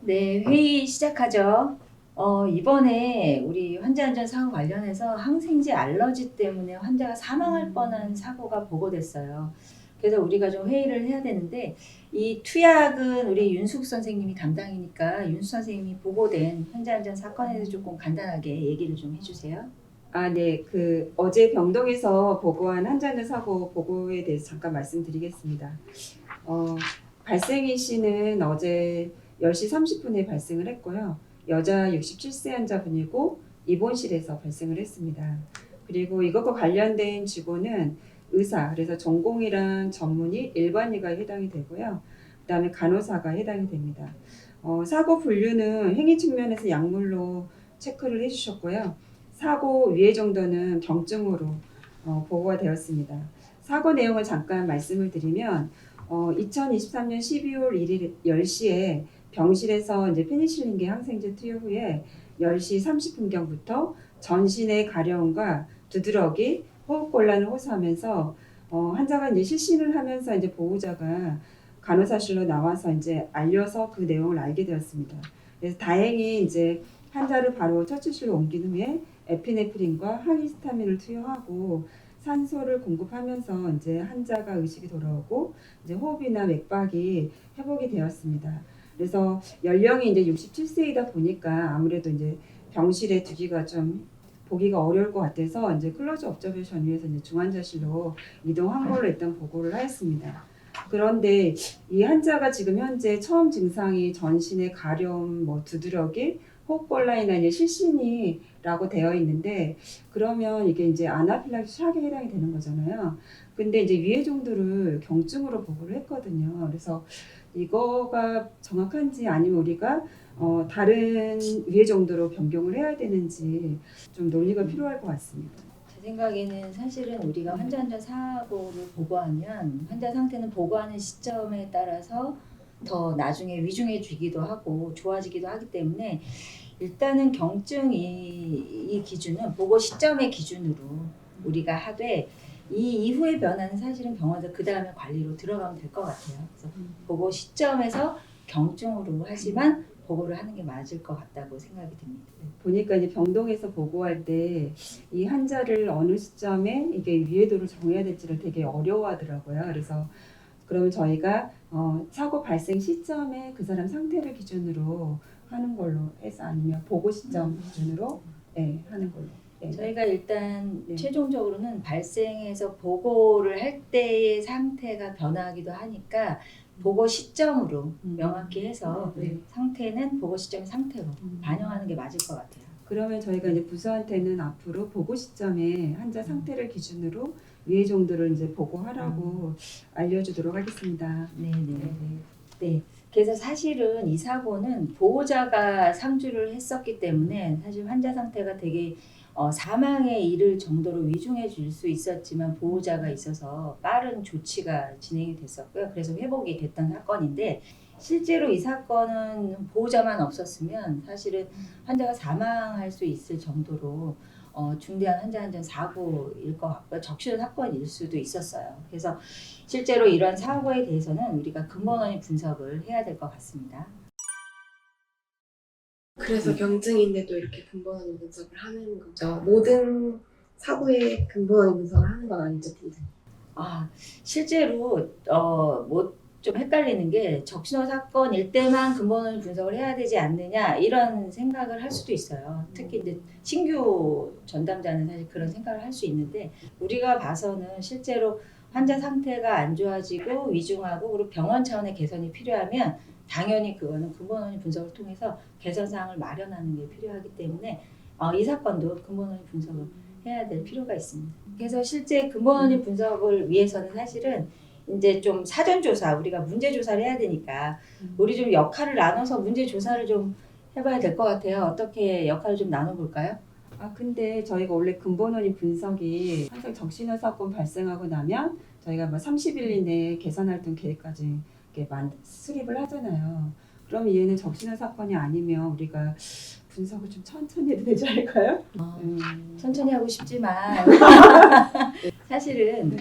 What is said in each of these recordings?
네, 회의 시작하죠. 이번에 우리 환자 안전 사고 관련해서 항생제 알러지 때문에 환자가 사망할 뻔한 사고가 보고됐어요. 그래서 우리가 좀 회의를 해야 되는데, 이 투약은 우리 윤숙 선생님이 담당이니까 윤숙 선생님이 보고된 환자 안전 사건에 대해서 조금 간단하게 얘기를 좀 해주세요. 네. 어제 병동에서 보고한 환자는 사고 보고에 대해서 잠깐 말씀드리겠습니다. 발생인 씨는 어제 10시 30분에 발생을 했고요. 여자 67세 환자분이고 입원실에서 발생을 했습니다. 그리고 이것과 관련된 직원은 의사, 그래서 전공이랑 전문의 일반의가 해당이 되고요. 그다음에 간호사가 해당이 됩니다. 사고 분류는 행위 측면에서 약물로 체크를 해주셨고요. 사고 위해 정도는 경증으로 보고가 되었습니다. 사고 내용을 잠깐 말씀을 드리면 2023년 12월 1일 10시에 병실에서 이제 페니실린계 항생제 투여 후에 10시 30분경부터 전신의 가려움과 두드러기, 호흡곤란을 호소하면서 환자가 이제 실신을 하면서 이제 보호자가 간호사실로 나와서 이제 알려서 그 내용을 알게 되었습니다. 그래서 다행히 이제 환자를 바로 처치실로 옮긴 후에 에피네프린과 항히스타민을 투여하고 산소를 공급하면서 이제 환자가 의식이 돌아오고 이제 호흡이나 맥박이 회복이 되었습니다. 그래서 연령이 이제 67세이다 보니까 아무래도 이제 병실에 두기가 좀 보기가 어려울 것 같아서 이제 클로즈 observation 위해서 이제 중환자실로 이동한 걸로 일단 보고를 하였습니다. 그런데 이 환자가 지금 현재 처음 증상이 전신의 가려움, 두드러기, 호흡곤란이나 이제 실신이라고 되어 있는데 그러면 이게 이제 아나필락시 샥에 해당이 되는 거잖아요. 근데 이제 위해 정도를 경증으로 보고를 했거든요. 그래서 이거가 정확한지 아니면 우리가 다른 위해 정도로 변경을 해야 되는지 좀 논의가 필요할 것 같습니다. 제 생각에는 사실은 우리가 환자 안전 사고를 보고하면 환자 상태는 보고하는 시점에 따라서 더 나중에 위중해지기도 하고 좋아지기도 하기 때문에 일단은 경증 이 기준은 보고 시점의 기준으로 우리가 하되 이 이후의 변화는 사실은 병원에서 그 다음에 관리로 들어가면 될 것 같아요. 그래서 보고 시점에서 경증으로 하지만 보고를 하는 게 맞을 것 같다고 생각이 듭니다. 보니까 이제 병동에서 보고할 때 이 환자를 어느 시점에 이게 위해도를 정해야 될지를 되게 어려워하더라고요. 그래서 그러면 저희가 사고 발생 시점에 그 사람 상태를 기준으로 하는 걸로 해서 아니면 보고 시점 기준으로 하는 걸로. 네. 저희가 일단 네. 최종적으로는 발생해서 보고를 할 때의 상태가 변화하기도 하니까 보고 시점으로 명확히 해서 네. 상태는 보고 시점의 상태로 반영하는 게 맞을 것 같아요. 그러면 저희가 이제 부서한테는 앞으로 보고 시점에 환자 상태를 기준으로 위해 정도를 이제 보고하라고 알려주도록 하겠습니다. 네. 그래서 사실은 이 사고는 보호자가 상주를 했었기 때문에 사실 환자 상태가 되게 사망에 이를 정도로 위중해질 수 있었지만 보호자가 있어서 빠른 조치가 진행이 됐었고요. 그래서 회복이 됐던 사건인데 실제로 이 사건은 보호자만 없었으면 사실은 환자가 사망할 수 있을 정도로 중대한 환자 안전 사고일 것 같고요. 적시는 사건일 수도 있었어요. 그래서 실제로 이런 사고에 대해서는 우리가 근본 원인 분석을 해야 될 것 같습니다. 그래서 경증인데도 이렇게 근본 원인 분석을 하는 거죠. 모든 사고의 근본 원인 분석을 하는 건 아니죠, 팀장. 실제로 뭐 좀 헷갈리는 게 적신호 사건일 때만 근본 원인 분석을 해야 되지 않느냐 이런 생각을 할 수도 있어요. 특히 이제 신규 전담자는 사실 그런 생각을 할 수 있는데 우리가 봐서는 실제로 환자 상태가 안 좋아지고 위중하고 그리고 병원 차원의 개선이 필요하면 당연히 그거는 근본 원인 분석을 통해서 개선 사항을 마련하는 게 필요하기 때문에 이 사건도 근본 원인 분석을 해야 될 필요가 있습니다. 그래서 실제 근본 원인 분석을 위해서는 사실은 이제 좀 사전 조사, 우리가 문제 조사를 해야 되니까 우리 좀 역할을 나눠서 문제 조사를 좀 해봐야 될 것 같아요. 어떻게 역할을 좀 나눠볼까요? 근데 저희가 원래 근본 원인 분석이 항상 적신호 사건 발생하고 나면 저희가 30일 이내에 개선 활동 계획까지 이렇게 수립을 하잖아요. 그럼 얘는 적신호 사건이 아니면 우리가 분석을 좀 천천히 해도 되지 않을까요? 천천히 하고 싶지만 사실은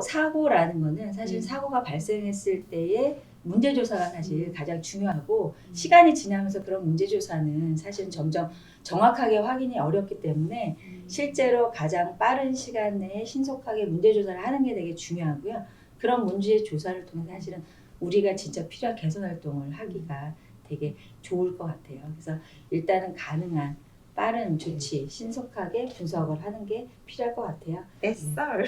사고라는 거는 사실 사고가 발생했을 때의 문제조사가 사실 가장 중요하고 시간이 지나면서 그런 문제조사는 사실은 점점 정확하게 확인이 어렵기 때문에 실제로 가장 빠른 시간 내에 신속하게 문제조사를 하는 게 되게 중요하고요. 그런 문제조사를 통해 사실은 우리가 진짜 필요한 개선 활동을 하기가 되게 좋을 것 같아요. 그래서 일단은 가능한 빠른 조치, 신속하게 분석을 하는 게 필요할 것 같아요. SR.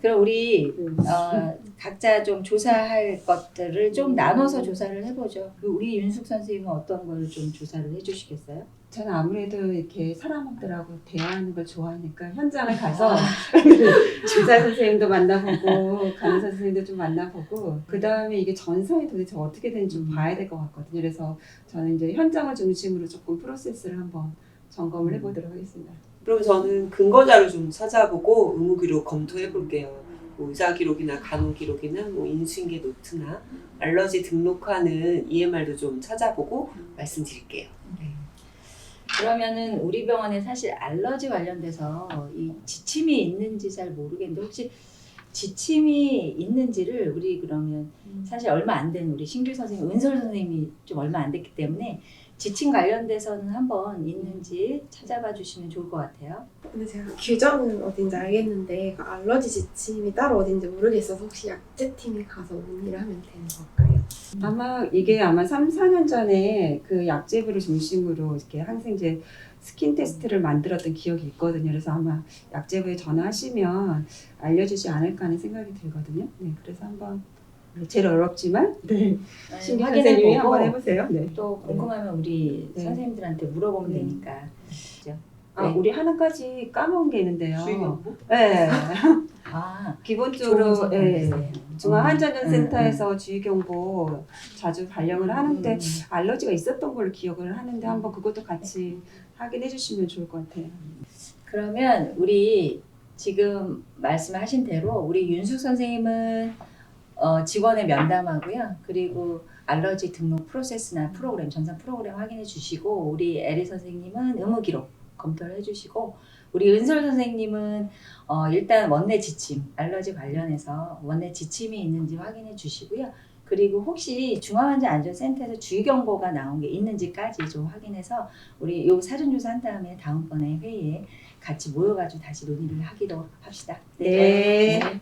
그럼 우리 각자 좀 조사할 것들을 좀 나눠서 조사를 해보죠. 우리 윤숙 선생님은 어떤 걸 좀 조사를 해주시겠어요? 저는 아무래도 이렇게 사람들하고 대화하는 걸 좋아하니까 현장을 가서 주사 선생님도 만나보고 간호사 선생님도 좀 만나보고 그 다음에 이게 전선이 도대체 어떻게 되는지 좀 봐야 될 것 같거든요. 그래서 저는 이제 현장을 중심으로 조금 프로세스를 한번 점검을 해보도록 하겠습니다. 그럼 저는 근거 자료 좀 찾아보고 의무 기록 검토해 볼게요. 뭐 의사 기록이나 간호 기록이나 뭐 인수인계 노트나 알러지 등록하는 EMR도 좀 찾아보고 말씀드릴게요. 그러면은 우리 병원에 사실 알러지 관련돼서 이 지침이 있는지 잘 모르겠는데 혹시 지침이 있는지를 우리 그러면 사실 얼마 안 된 우리 신규 선생님, 은솔 선생님이 좀 얼마 안 됐기 때문에 지침 관련돼서는 한번 있는지 찾아봐 주시면 좋을 것 같아요. 근데 제가 규정은 어딘지 알겠는데 그 알러지 지침이 따로 어딘지 모르겠어서 혹시 약제팀에 가서 문의를 하면 되는 걸까요? 아마 이게 아마 3, 4년 전에 그 약제부를 중심으로 이렇게 항생제 스킨 테스트를 만들었던 기억이 있거든요. 그래서 아마 약제부에 전화하시면 알려주지 않을까 하는 생각이 들거든요. 네, 그래서 한번 제일 어렵지만 신규 선생님이 한번 해보세요. 네. 또 궁금하면 우리 네. 선생님들한테 물어보면 되니까. 그죠? 아, 네. 우리 하나까지 까먹은 게 있는데요. 주의경보? 네. 아, 기본적으로 좋은 예, 생각이세요. 중앙환자전센터에서 주의경보 자주 발령을 하는데 음. 알러지가 있었던 걸로 기억을 하는데 한번 그것도 같이 확인해 주시면 좋을 것 같아요. 그러면 우리 지금 말씀하신 대로 우리 윤숙 선생님은 직원의 면담하고요. 그리고 알러지 등록 프로세스나 프로그램, 전산 프로그램 확인해 주시고 우리 에리 선생님은 의무 기록 검토를 해 주시고 우리 은솔 선생님은 일단 원내 지침, 알러지 관련해서 원내 지침이 있는지 확인해 주시고요. 그리고 혹시 중앙환자안전센터에서 주의경보가 나온 게 있는지까지 좀 확인해서 우리 요 사전조사 한 다음에 다음번에 회의에 같이 모여가지고 다시 논의를 하기로 합시다. 네. 네.